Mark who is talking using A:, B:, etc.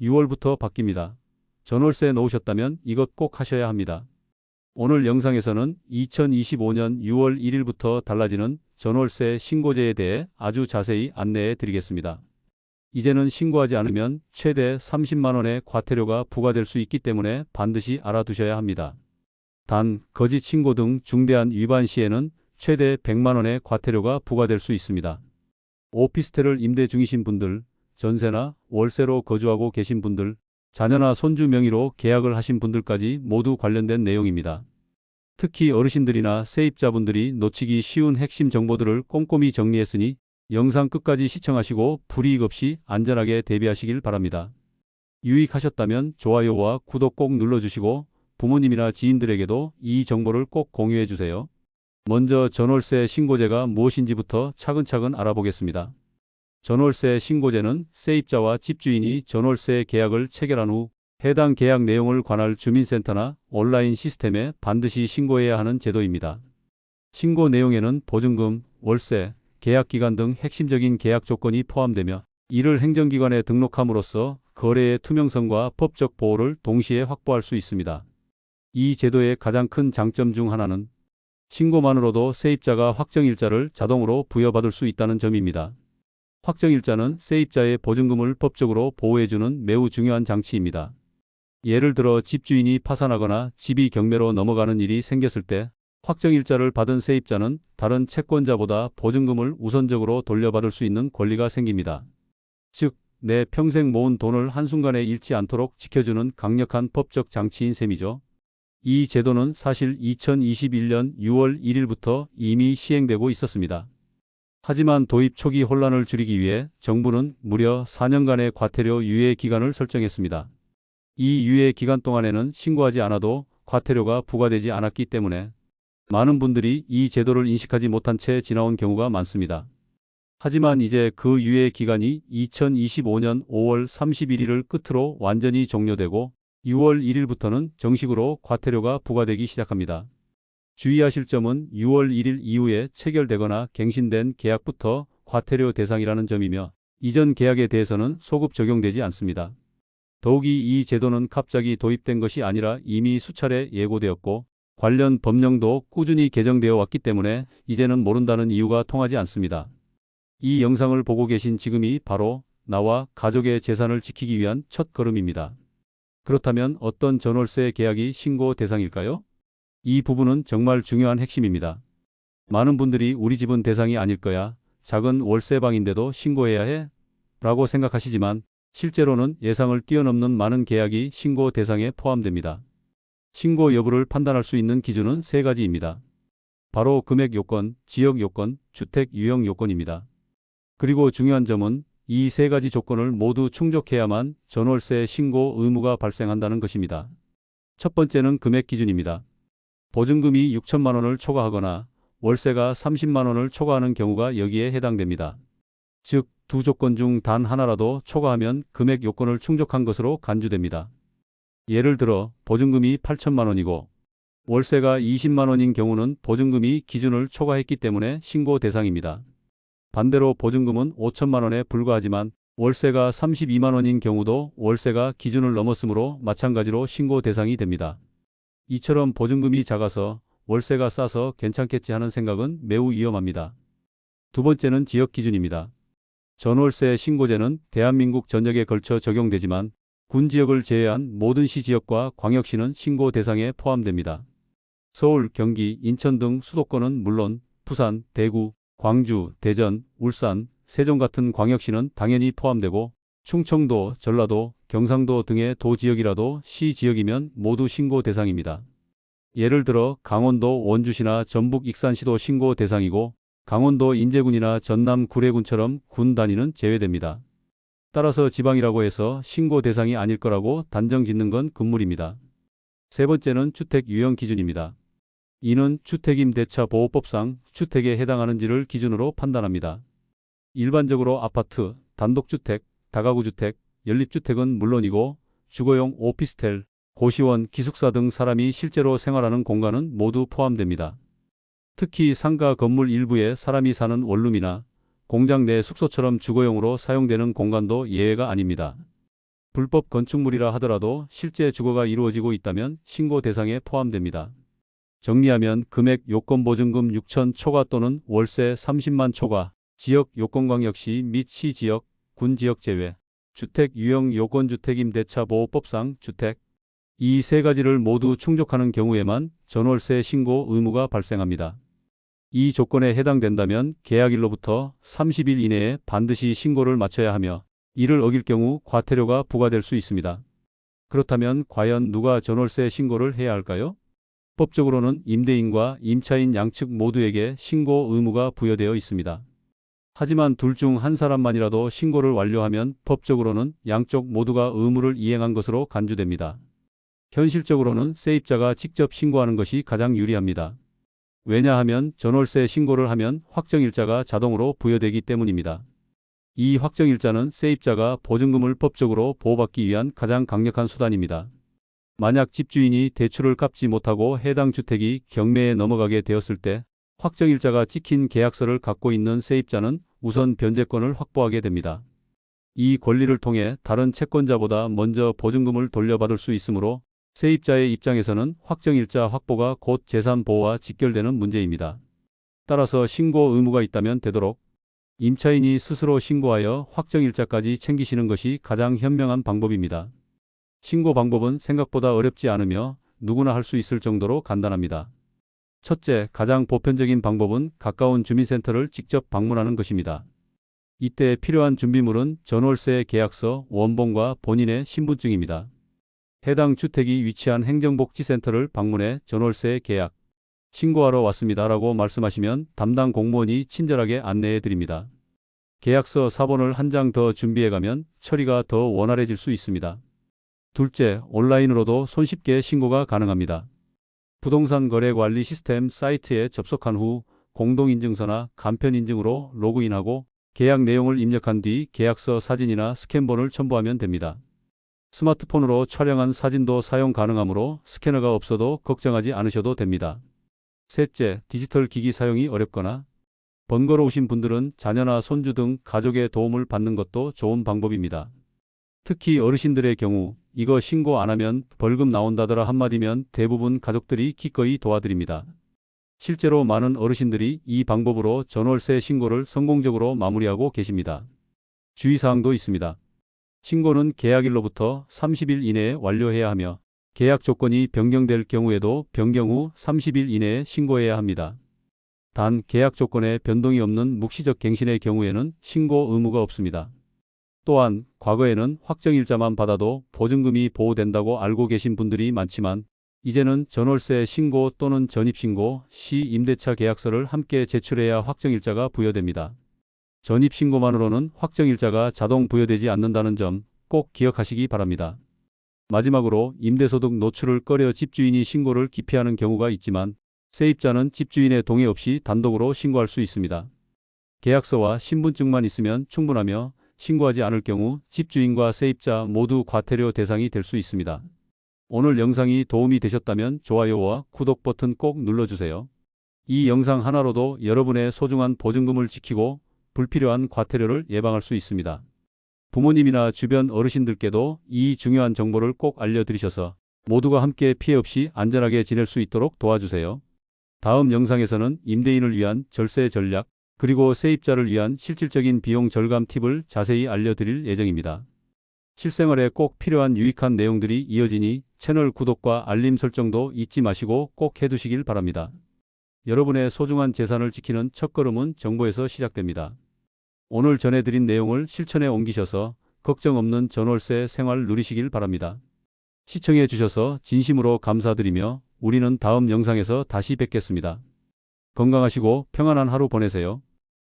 A: 6월부터 바뀝니다. 전월세 놓으셨다면 이것 꼭 하셔야 합니다. 오늘 영상에서는 2025년 6월 1일부터 달라지는 전월세 신고제에 대해 아주 자세히 안내해 드리겠습니다. 이제는 신고하지 않으면 최대 30만 원의 과태료가 부과될 수 있기 때문에 반드시 알아두셔야 합니다. 단, 거짓 신고 등 중대한 위반 시에는 최대 100만 원의 과태료가 부과될 수 있습니다. 오피스텔을 임대 중이신 분들, 전세나 월세로 거주하고 계신 분들, 자녀나 손주 명의로 계약을 하신 분들까지 모두 관련된 내용입니다. 특히 어르신들이나 세입자분들이 놓치기 쉬운 핵심 정보들을 꼼꼼히 정리했으니 영상 끝까지 시청하시고 불이익 없이 안전하게 대비하시길 바랍니다. 유익하셨다면 좋아요와 구독 꼭 눌러주시고 부모님이나 지인들에게도 이 정보를 꼭 공유해 주세요. 먼저 전월세 신고제가 무엇인지부터 차근차근 알아보겠습니다. 전월세 신고제는 세입자와 집주인이 전월세 계약을 체결한 후 해당 계약 내용을 관할 주민센터나 온라인 시스템에 반드시 신고해야 하는 제도입니다. 신고 내용에는 보증금, 월세, 계약기간 등 핵심적인 계약 조건이 포함되며 이를 행정기관에 등록함으로써 거래의 투명성과 법적 보호를 동시에 확보할 수 있습니다. 이 제도의 가장 큰 장점 중 하나는 신고만으로도 세입자가 확정일자를 자동으로 부여받을 수 있다는 점입니다. 확정일자는 세입자의 보증금을 법적으로 보호해주는 매우 중요한 장치입니다. 예를 들어 집주인이 파산하거나 집이 경매로 넘어가는 일이 생겼을 때 확정일자를 받은 세입자는 다른 채권자보다 보증금을 우선적으로 돌려받을 수 있는 권리가 생깁니다. 즉, 내 평생 모은 돈을 한순간에 잃지 않도록 지켜주는 강력한 법적 장치인 셈이죠. 이 제도는 사실 2021년 6월 1일부터 이미 시행되고 있었습니다. 하지만 도입 초기 혼란을 줄이기 위해 정부는 무려 4년간의 과태료 유예 기간을 설정했습니다. 이 유예 기간 동안에는 신고하지 않아도 과태료가 부과되지 않았기 때문에 많은 분들이 이 제도를 인식하지 못한 채 지나온 경우가 많습니다. 하지만 이제 그 유예 기간이 2025년 5월 31일을 끝으로 완전히 종료되고 6월 1일부터는 정식으로 과태료가 부과되기 시작합니다. 주의하실 점은 6월 1일 이후에 체결되거나 갱신된 계약부터 과태료 대상이라는 점이며 이전 계약에 대해서는 소급 적용되지 않습니다. 더욱이 이 제도는 갑자기 도입된 것이 아니라 이미 수차례 예고되었고 관련 법령도 꾸준히 개정되어 왔기 때문에 이제는 모른다는 이유가 통하지 않습니다. 이 영상을 보고 계신 지금이 바로 나와 가족의 재산을 지키기 위한 첫 걸음입니다. 그렇다면 어떤 전월세 계약이 신고 대상일까요? 이 부분은 정말 중요한 핵심입니다. 많은 분들이 우리 집은 대상이 아닐 거야, 작은 월세방인데도 신고해야 해? 라고 생각하시지만 실제로는 예상을 뛰어넘는 많은 계약이 신고 대상에 포함됩니다. 신고 여부를 판단할 수 있는 기준은 세 가지입니다. 바로 금액 요건, 지역 요건, 주택 유형 요건입니다. 그리고 중요한 점은 이 세 가지 조건을 모두 충족해야만 전월세 신고 의무가 발생한다는 것입니다. 첫 번째는 금액 기준입니다. 보증금이 6천만 원을 초과하거나 월세가 30만 원을 초과하는 경우가 여기에 해당됩니다. 즉, 두 조건 중 단 하나라도 초과하면 금액 요건을 충족한 것으로 간주됩니다. 예를 들어 보증금이 8천만 원이고 월세가 20만 원인 경우는 보증금이 기준을 초과했기 때문에 신고 대상입니다. 반대로 보증금은 5천만 원에 불과하지만 월세가 32만 원인 경우도 월세가 기준을 넘었으므로 마찬가지로 신고 대상이 됩니다. 이처럼 보증금이 작아서 월세가 싸서 괜찮겠지 하는 생각은 매우 위험합니다. 두 번째는 지역 기준입니다. 전월세 신고제는 대한민국 전역에 걸쳐 적용되지만 군 지역을 제외한 모든 시 지역과 광역시는 신고 대상에 포함됩니다. 서울, 경기, 인천 등 수도권은 물론 부산, 대구, 광주, 대전, 울산, 세종 같은 광역시는 당연히 포함되고 충청도, 전라도, 경상도 등의 도지역이라도 시 지역이면 모두 신고 대상입니다. 예를 들어 강원도 원주시나 전북 익산시도 신고 대상이고 강원도 인제군이나 전남 구례군처럼 군 단위는 제외됩니다. 따라서 지방이라고 해서 신고 대상이 아닐 거라고 단정 짓는 건 금물입니다. 세 번째는 주택 유형 기준입니다. 이는 주택임대차 보호법상 주택에 해당하는지를 기준으로 판단합니다. 일반적으로 아파트, 단독주택, 다가구주택, 연립주택은 물론이고 주거용 오피스텔, 고시원, 기숙사 등 사람이 실제로 생활하는 공간은 모두 포함됩니다. 특히 상가 건물 일부에 사람이 사는 원룸이나 공장 내 숙소처럼 주거용으로 사용되는 공간도 예외가 아닙니다. 불법 건축물이라 하더라도 실제 주거가 이루어지고 있다면 신고 대상에 포함됩니다. 정리하면 금액 요건보증금 6천 초과 또는 월세 30만 초과, 지역 요건광역시 및 시지역, 군지역 제외, 주택 유형 요건주택 임대차 보호법상 주택, 이 세 가지를 모두 충족하는 경우에만 전월세 신고 의무가 발생합니다. 이 조건에 해당된다면 계약일로부터 30일 이내에 반드시 신고를 마쳐야 하며 이를 어길 경우 과태료가 부과될 수 있습니다. 그렇다면 과연 누가 전월세 신고를 해야 할까요? 법적으로는 임대인과 임차인 양측 모두에게 신고 의무가 부여되어 있습니다. 하지만 둘 중 한 사람만이라도 신고를 완료하면 법적으로는 양쪽 모두가 의무를 이행한 것으로 간주됩니다. 현실적으로는 세입자가 직접 신고하는 것이 가장 유리합니다. 왜냐하면 전월세 신고를 하면 확정일자가 자동으로 부여되기 때문입니다. 이 확정일자는 세입자가 보증금을 법적으로 보호받기 위한 가장 강력한 수단입니다. 만약 집주인이 대출을 갚지 못하고 해당 주택이 경매에 넘어가게 되었을 때 확정일자가 찍힌 계약서를 갖고 있는 세입자는 우선 변제권을 확보하게 됩니다. 이 권리를 통해 다른 채권자보다 먼저 보증금을 돌려받을 수 있으므로 세입자의 입장에서는 확정일자 확보가 곧 재산 보호와 직결되는 문제입니다. 따라서 신고 의무가 있다면 되도록 임차인이 스스로 신고하여 확정일자까지 챙기시는 것이 가장 현명한 방법입니다. 신고 방법은 생각보다 어렵지 않으며 누구나 할 수 있을 정도로 간단합니다. 첫째, 가장 보편적인 방법은 가까운 주민센터를 직접 방문하는 것입니다. 이때 필요한 준비물은 전월세 계약서, 원본과 본인의 신분증입니다. 해당 주택이 위치한 행정복지센터를 방문해 전월세 계약, 신고하러 왔습니다라고 말씀하시면 담당 공무원이 친절하게 안내해 드립니다. 계약서 사본을 한 장 더 준비해 가면 처리가 더 원활해질 수 있습니다. 둘째, 온라인으로도 손쉽게 신고가 가능합니다. 부동산 거래 관리 시스템 사이트에 접속한 후 공동인증서나 간편인증으로 로그인하고 계약 내용을 입력한 뒤 계약서 사진이나 스캔본을 첨부하면 됩니다. 스마트폰으로 촬영한 사진도 사용 가능하므로 스캐너가 없어도 걱정하지 않으셔도 됩니다. 셋째, 디지털 기기 사용이 어렵거나 번거로우신 분들은 자녀나 손주 등 가족의 도움을 받는 것도 좋은 방법입니다. 특히 어르신들의 경우 이거 신고 안 하면 벌금 나온다더라 한마디면 대부분 가족들이 기꺼이 도와드립니다. 실제로 많은 어르신들이 이 방법으로 전월세 신고를 성공적으로 마무리하고 계십니다. 주의사항도 있습니다. 신고는 계약일로부터 30일 이내에 완료해야 하며 계약 조건이 변경될 경우에도 변경 후 30일 이내에 신고해야 합니다. 단 계약 조건에 변동이 없는 묵시적 갱신의 경우에는 신고 의무가 없습니다. 또한 과거에는 확정일자만 받아도 보증금이 보호된다고 알고 계신 분들이 많지만 이제는 전월세 신고 또는 전입신고 시 임대차 계약서를 함께 제출해야 확정일자가 부여됩니다. 전입신고만으로는 확정일자가 자동 부여되지 않는다는 점 꼭 기억하시기 바랍니다. 마지막으로 임대소득 노출을 꺼려 집주인이 신고를 기피하는 경우가 있지만 세입자는 집주인의 동의 없이 단독으로 신고할 수 있습니다. 계약서와 신분증만 있으면 충분하며 신고하지 않을 경우 집주인과 세입자 모두 과태료 대상이 될 수 있습니다. 오늘 영상이 도움이 되셨다면 좋아요와 구독 버튼 꼭 눌러주세요. 이 영상 하나로도 여러분의 소중한 보증금을 지키고 불필요한 과태료를 예방할 수 있습니다. 부모님이나 주변 어르신들께도 이 중요한 정보를 꼭 알려드리셔서 모두가 함께 피해 없이 안전하게 지낼 수 있도록 도와주세요. 다음 영상에서는 임대인을 위한 절세 전략, 그리고 세입자를 위한 실질적인 비용 절감 팁을 자세히 알려드릴 예정입니다. 실생활에 꼭 필요한 유익한 내용들이 이어지니 채널 구독과 알림 설정도 잊지 마시고 꼭 해두시길 바랍니다. 여러분의 소중한 재산을 지키는 첫걸음은 정보에서 시작됩니다. 오늘 전해드린 내용을 실천에 옮기셔서 걱정 없는 전월세 생활 누리시길 바랍니다. 시청해 주셔서 진심으로 감사드리며 우리는 다음 영상에서 다시 뵙겠습니다. 건강하시고 평안한 하루 보내세요.